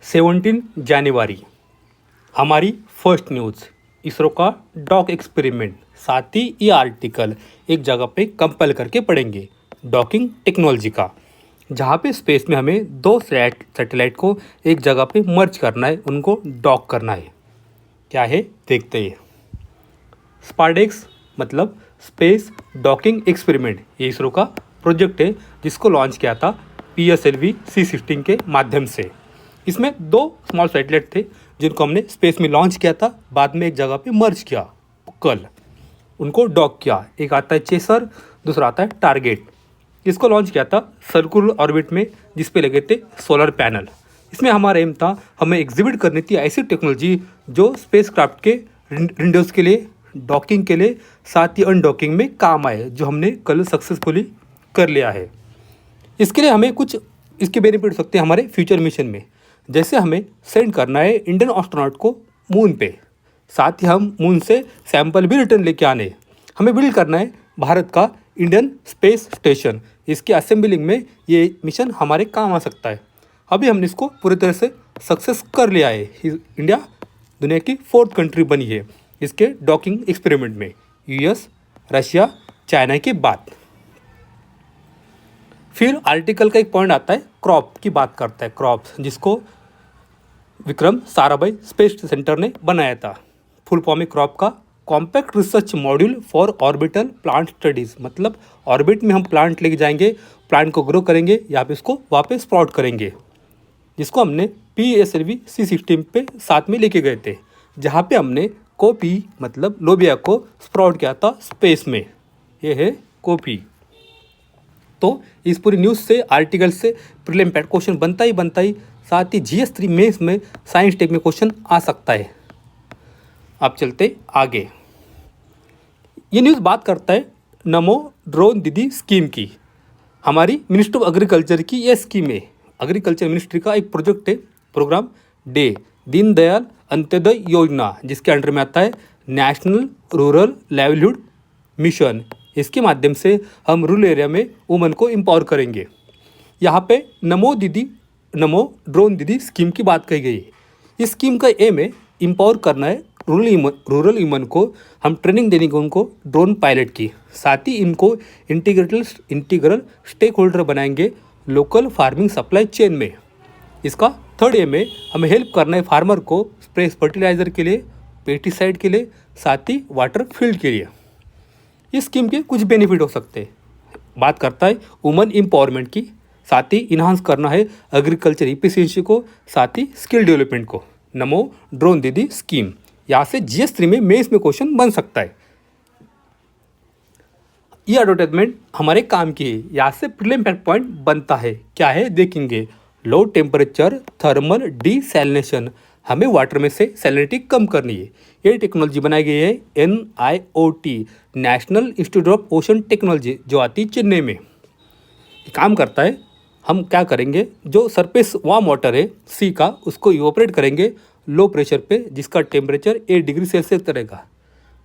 17 जनवरी हमारी first news ISRO का dock experiment. साथ ही ये आर्टिकल एक जगह पे कंपाइल करके पढ़ेंगे डॉकिंग टेक्नोलॉजी का, जहाँ पे स्पेस में हमें दो सैटेलाइट को एक जगह पे मर्ज करना है, उनको डॉक करना है। क्या है देखते हैं। स्पारडेक्स मतलब स्पेस डॉकिंग एक्सपेरिमेंट, ये इसरो का प्रोजेक्ट है जिसको लॉन्च किया था PSLV C16 के माध्यम से। इसमें दो स्मॉल सैटेलाइट थे जिनको हमने स्पेस में लॉन्च किया था, बाद में एक जगह पे मर्ज किया, कल उनको डॉक किया। एक आता है चेसर, दूसरा आता है टारगेट। इसको लॉन्च किया था सर्कुलर ऑर्बिट में, जिस पे लगे थे सोलर पैनल। इसमें हमारा एम था, हमें एग्जिबिट करनी थी ऐसी टेक्नोलॉजी जो स्पेस क्राफ्ट के विंडोज़ के लिए, डॉकिंग के लिए, साथ ही अनडॉकिंग में काम आए, जो हमने कल सक्सेसफुली कर लिया है। इसके लिए हमें कुछ इसके बेनिफिट हो सकते हैं हमारे फ्यूचर मिशन में। जैसे हमें सेंड करना है इंडियन एस्ट्रोनॉट को मून पे, साथ ही हम मून से सैंपल भी रिटर्न लेके आने। हमें बिल्ड करना है भारत का इंडियन स्पेस स्टेशन। इसके असेंबलिंग में ये मिशन हमारे काम आ सकता है। अभी हमने इसको पूरी तरह से सक्सेस कर लिया है। इंडिया दुनिया की 4th कंट्री बनी है इसके डॉकिंग एक्सपेरिमेंट में, US, रशिया, चाइना के बाद। फिर आर्टिकल का एक पॉइंट आता है क्रॉप की बात करता है, क्रॉप जिसको विक्रम साराभाई स्पेस सेंटर ने बनाया था। फुल फॉर्म है क्रॉप का, compact research module for orbital plant studies. मतलब ऑर्बिट में हम प्लांट लेके जाएंगे, प्लांट को ग्रो करेंगे, यहाँ पे इसको वापस स्प्राउट करेंगे, जिसको हमने PSLV C16 पे साथ में लेके गए थे, जहाँ पे हमने कॉपी मतलब लोबिया को स्प्राउट किया था स्पेस में। ये है कॉपी। तो इस पूरी न्यूज़ से, आर्टिकल से प्रीलिम पैट क्वेश्चन बनता ही, साथ ही GS3 मेंस में साइंस टेक में क्वेश्चन आ सकता है। अब चलते आगे। ये न्यूज़ बात करता है नमो ड्रोन दीदी स्कीम की। हमारी मिनिस्ट्री ऑफ एग्रीकल्चर की ये स्कीम है, एग्रीकल्चर मिनिस्ट्री का एक प्रोजेक्ट है, प्रोग्राम डे दीनदयाल अंत्योदय योजना, जिसके अंडर में आता है नेशनल रूरल लाइवलीहुड मिशन। इसके माध्यम से हम रूरल एरिया में वुमन को एम्पावर करेंगे। यहाँ पे नमो ड्रोन दीदी स्कीम की बात कही गई है। इस स्कीम का एम है एम्पावर करना है रूरल वुमन को। हम ट्रेनिंग देने को उनको ड्रोन पायलट की, साथ ही इनको इंटीग्रल स्टेक होल्डर बनाएंगे लोकल फार्मिंग सप्लाई चेन में। इसका थर्ड एम है हमें हेल्प करना है फार्मर को स्प्रे फर्टिलाइज़र के लिए, पेस्टिसाइड के लिए, साथ ही वाटर फील्ड के लिए। इस स्कीम के कुछ बेनिफिट हो सकते हैं। बात करता है वुमन एम्पावरमेंट की, साथ ही इन्हांस करना है एग्रीकल्चर इफिशिएंसी को, साथ ही स्किल डेवलपमेंट को। नमो ड्रोन दीदी स्कीम, यहाँ से GS3 में मेंस में क्वेश्चन बन सकता है। ये एडवर्टाइजमेंट हमारे काम की है, यहाँ से प्रीलिम पॉइंट बनता है। क्या है देखेंगे। लो टेम्परेचर थर्मल डीसैलिनेशन, हमें वाटर में से सैलिनिटी कम करनी है। ये टेक्नोलॉजी बनाई गई है NIOT, national institute of ocean technology, जो आती है चेन्नई में। काम करता है, हम क्या करेंगे, जो सरफेस वार्म वाटर है सी का, उसको इवोपरेट करेंगे लो प्रेशर पे, जिसका टेम्परेचर 8 डिग्री सेल्सियस रहेगा।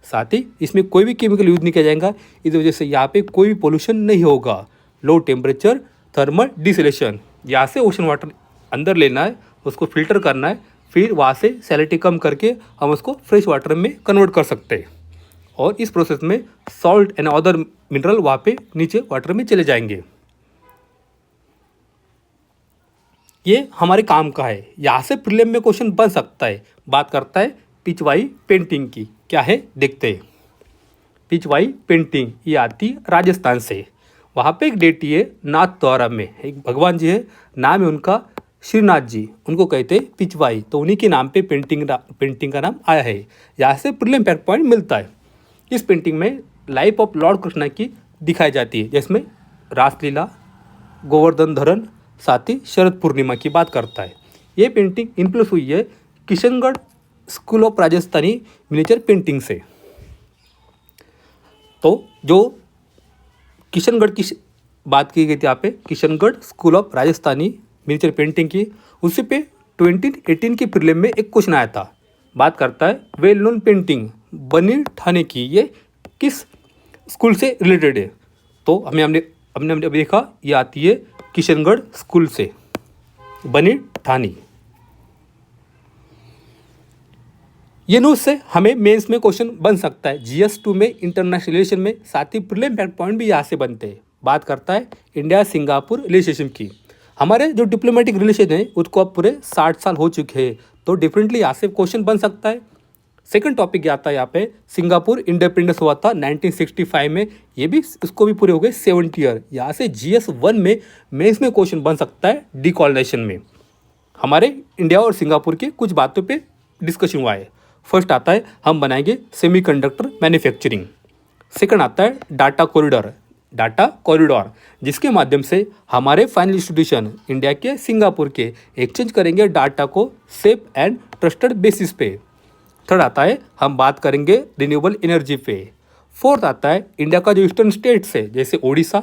साथ ही इसमें कोई भी केमिकल यूज नहीं किया जाएगा, इस वजह से यहाँ पे कोई भी पोल्यूशन नहीं होगा। लो टेम्परेचर थर्मल डिसलेशन, यहाँ से ओशन वाटर अंदर लेना है, उसको फिल्टर करना है, फिर वहाँ से सैलिनिटी कम करके हम उसको फ्रेश वाटर में कन्वर्ट कर सकते हैं। और इस प्रोसेस में सॉल्ट एंड अदर मिनरल वहाँ पे नीचे वाटर में चले जाएंगे। ये हमारे काम का है, यहाँ से प्रीलिम में क्वेश्चन बन सकता है। बात करता है पिचवाई पेंटिंग की। क्या है देखते हैं। पिचवाई पेंटिंग ये आती राजस्थान से। वहाँ पे एक डेटी है नाथद्वारा में, एक भगवान जी है, नाम है उनका श्रीनाथ जी, उनको कहते हैं पिचवाई, तो उन्हीं के नाम पे पेंटिंग का नाम आया है। यहाँ से प्रीलिम पॉइंट मिलता है। इस पेंटिंग में लाइफ ऑफ लॉर्ड कृष्णा की दिखाई जाती है, जिसमें रासलीला, गोवर्धन धरण, साथ ही शरद पूर्णिमा की बात करता है। ये पेंटिंग इन्फ्लुएंस हुई है Kishangarh school of Rajasthani miniature painting से। तो जो किशनगढ़ की बात की गई थी यहाँ पे, Kishangarh school of Rajasthani miniature painting की, उसी पे 2018 के प्रीलिम में एक क्वेश्चन आया था। बात करता है वेल नोन पेंटिंग बनी ठाणे की, ये किस स्कूल से रिलेटेड है। तो हमने अभी देखा, ये आती है किशनगढ़ स्कूल से, बनी ठाणी। ये न्यूज़ से हमें मेंस में क्वेश्चन बन सकता है, GS2 में, इंटरनेशनल रिलेशन में, साथ ही प्रीलिम फैक्ट पॉइंट भी यहाँ से बनते हैं। बात करता है इंडिया सिंगापुर रिलेशनशिप की। हमारे जो डिप्लोमेटिक रिलेशन है उसको अब पूरे 60 साल हो चुके हैं, तो डिफरेंटली यहाँ से क्वेश्चन बन सकता है। सेकंड टॉपिक आता है यहाँ पे, सिंगापुर इंडिपेंडेंस हुआ था 1965 में, ये भी इसको भी पूरे हो गए 70 ईयर। यहाँ से GS1 में मेंस में क्वेश्चन बन सकता है डीकॉलोनाइजेशन में। हमारे इंडिया और सिंगापुर के कुछ बातों पे डिस्कशन हुआ है। फर्स्ट आता है हम बनाएंगे सेमीकंडक्टर मैन्युफैक्चरिंग। सेकंड आता है डाटा कॉरिडोर जिसके माध्यम से हमारे फाइनल इंस्टीट्यूशन इंडिया के सिंगापुर के एक्सचेंज करेंगे डाटा को सेफ एंड ट्रस्टेड बेसिस पे। थर्ड आता है हम बात करेंगे रिन्यूएबल एनर्जी पे। फोर्थ आता है इंडिया का जो ईस्टर्न स्टेट्स है जैसे ओडिशा,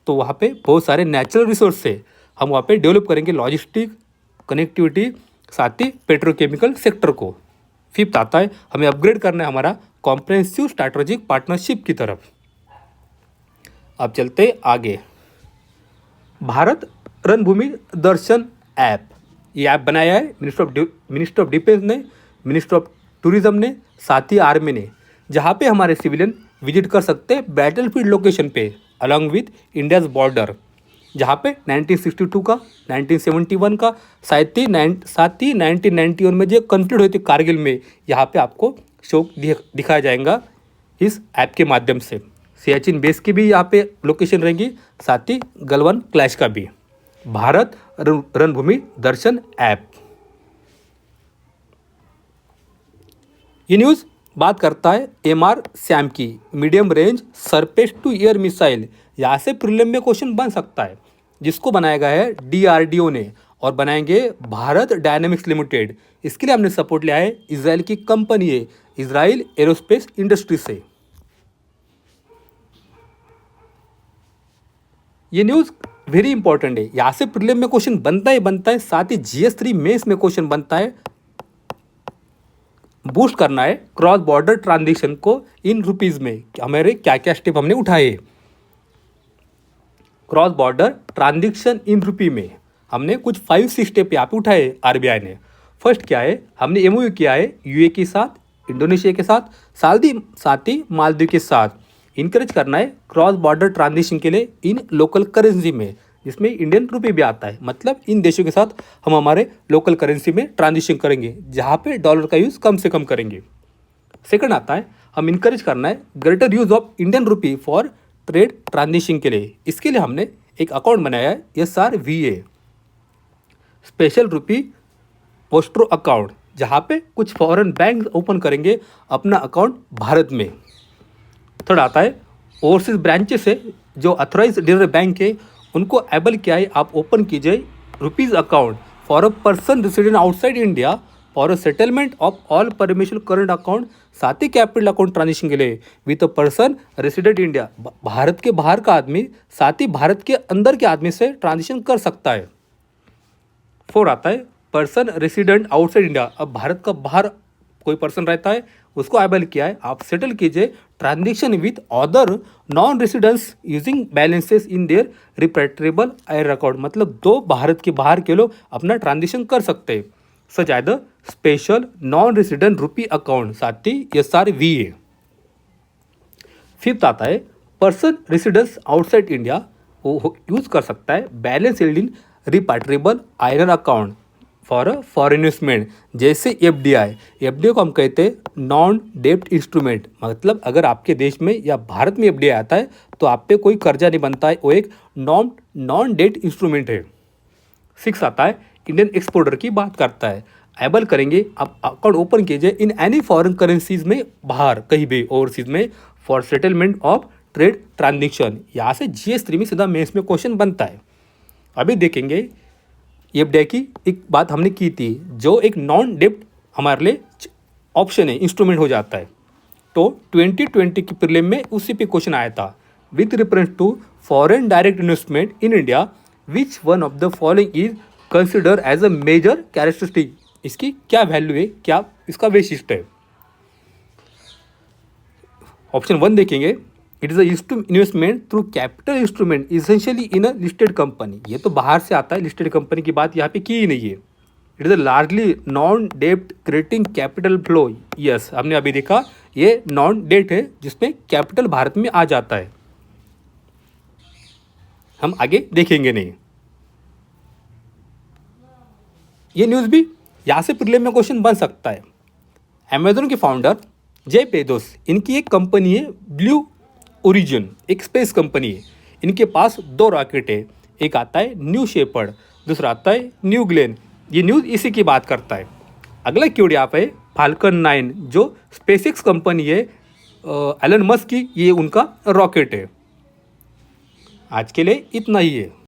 तो वहाँ पे बहुत सारे नेचुरल रिसोर्स है, हम वहाँ पे डेवलप करेंगे लॉजिस्टिक, कनेक्टिविटी, साथ ही पेट्रोकेमिकल सेक्टर को। फिफ्थ आता है हमें अपग्रेड करना है हमारा कॉम्प्रिहेंसिव स्ट्रैटेजिक पार्टनरशिप की तरफ। अब चलते आगे, भारत रणभूमि दर्शन ऐप, ये ऐप बनाया है मिनिस्टर ऑफ डिफेंस ने, मिनिस्टर ऑफ टूरिज्म ने, साथ ही आर्मी ने, जहाँ पे हमारे सिविलियन विजिट कर सकते हैं बैटलफील्ड लोकेशन पे अलॉन्ग विथ इंडियाज बॉर्डर, जहाँ पे 1962 का, 1971 का, साथ ही 1991 में जो कन्फ्लिक्ट हुए थे कारगिल में, यहाँ पे आपको शो दिखाया जाएगा इस ऐप के माध्यम से। सियाचिन बेस की भी यहाँ पे लोकेशन रहेंगी, साथ ही गलवान क्लैश का भी। भारत रणभूमि दर्शन ऐप। ये न्यूज़ बात करता है MR सैम की, medium range surface to air missile. यहाँ से प्रीलिम में क्वेश्चन बन सकता है, जिसको बनाया गया है DRDO ने और बनाएंगे भारत डायनेमिक्स लिमिटेड। इसके लिए हमने सपोर्ट लिया है इजराइल की कंपनी है, इजराइल एरोस्पेस इंडस्ट्री से। ये न्यूज़ वेरी इंपॉर्टेंट है, यहाँ से प्रीलिम में क्वेश्चन बनता है, साथ ही GS3 मेंस में क्वेश्चन बनता है। बूस्ट करना है क्रॉस बॉर्डर ट्रांजेक्शन को इन रुपीज़ में, हमारे क्या क्या स्टेप हमने उठाए। क्रॉस बॉर्डर ट्रांजेक्शन इन रुपी में हमने कुछ 5-6 स्टेप यहाँ पे उठाए RBI ने। फर्स्ट क्या है, हमने MOU किया है UAE के साथ, इंडोनेशिया के साथ, साथ ही मालदीव के साथ। इनकरेज करना है क्रॉस बॉर्डर ट्रांजेक्शन के लिए इन लोकल करेंसी में, जिसमें इंडियन रुपये भी आता है, मतलब इन देशों के साथ हम हमारे लोकल करेंसी में ट्रांजेक्शन करेंगे, जहाँ पे डॉलर का यूज़ कम से कम करेंगे। सेकंड आता है हम इनकरेज करना है greater use of Indian rupee for trade transaction के लिए। इसके लिए हमने एक अकाउंट बनाया है SRVA, स्पेशल रुपी पोस्ट्रो अकाउंट, जहाँ पे कुछ फॉरेन बैंक ओपन करेंगे अपना अकाउंट भारत में। थर्ड आता है ओवरसीज ब्रांचेस है जो अथोराइज डीलर बैंक है, उनको एबल किया है आप ओपन कीजिए rupees account for a person resident outside India for a settlement of all permission current account, साथ ही कैपिटल अकाउंट ट्रांजेक्शन के लिए with a person resident India, Bharat के बाहर का आदमी साथ ही भारत के अंदर के आदमी से ट्रांजेक्शन कर सकता है। फोर आता है पर्सन रेसिडेंट आउटसाइड इंडिया, अब भारत का बाहर कोई पर्सन रहता है उसको एबल किया है आप सेटल कीजिए transaction with other non residents using balances in their repatriable आयर अकाउंट, मतलब दो भारत के बाहर के लोग अपना ट्रांजेक्शन कर सकते हैं, such as the special non resident rupee account, साथ ही SRVA। फिफ्थ आता है पर्सन रेसिडेंस आउटसाइड इंडिया वो यूज कर सकता है बैलेंस हेल्ड इन रिपेट्रेबल आयर account for a foreign investment, जैसे FDI को हम कहते हैं नॉन डेब्ट इंस्ट्रूमेंट, मतलब अगर आपके देश में या भारत में FDI आता है तो आप पे कोई कर्जा नहीं बनता है, वो एक नॉन डेब्ट इंस्ट्रूमेंट है। सिक्स आता है इंडियन एक्सपोर्टर की बात करता है, एबल करेंगे आप अकाउंट ओपन कीजिए इन एनी फॉरेन करेंसीज में, बाहर कहीं भी ओवरसीज में, for settlement of trade transaction. यहाँ से GS3 में सीधा मेंस में क्वेश्चन बनता है। अभी देखेंगे FDI की एक बात हमने की थी, जो एक नॉन डेब्ट हमारे लिए ऑप्शन है, इंस्ट्रूमेंट हो जाता है, तो 2020 की प्रीलिम में उसी पे क्वेश्चन आया था, with reference to foreign direct investment in India which one of the following is consider as a major characteristic, इसकी क्या वैल्यू है, क्या इसका वैशिष्ट्य है। ऑप्शन 1 देखेंगे, it is investment through capital instrument essentially in a listed company, ये तो बाहर से आता है, लिस्टेड कंपनी की बात यहाँ पे की ही नहीं है। It is a largely non debt creating capital flow. Yes, हमने अभी देखा ये नॉन डेट है जिसमें कैपिटल भारत में आ जाता है, हम आगे देखेंगे नहीं। ये न्यूज़ भी यहाँ से प्रीलिम में क्वेश्चन बन सकता है। अमेजोन के फाउंडर जेफ बेजोस, इनकी एक कंपनी है ब्लू ओरिजिन, एक स्पेस कंपनी है। इनके पास 2 रॉकेट है, एक आता है न्यू शेपर्ड, दूसरा आता है न्यू ग्लेन। ये न्यूज़ इसी की बात करता है। अगला कीवर्ड यहाँ पे फाल्कन 9 जो स्पेसएक्स कंपनी है एलन मस्क की, ये उनका रॉकेट है। आज के लिए इतना ही है।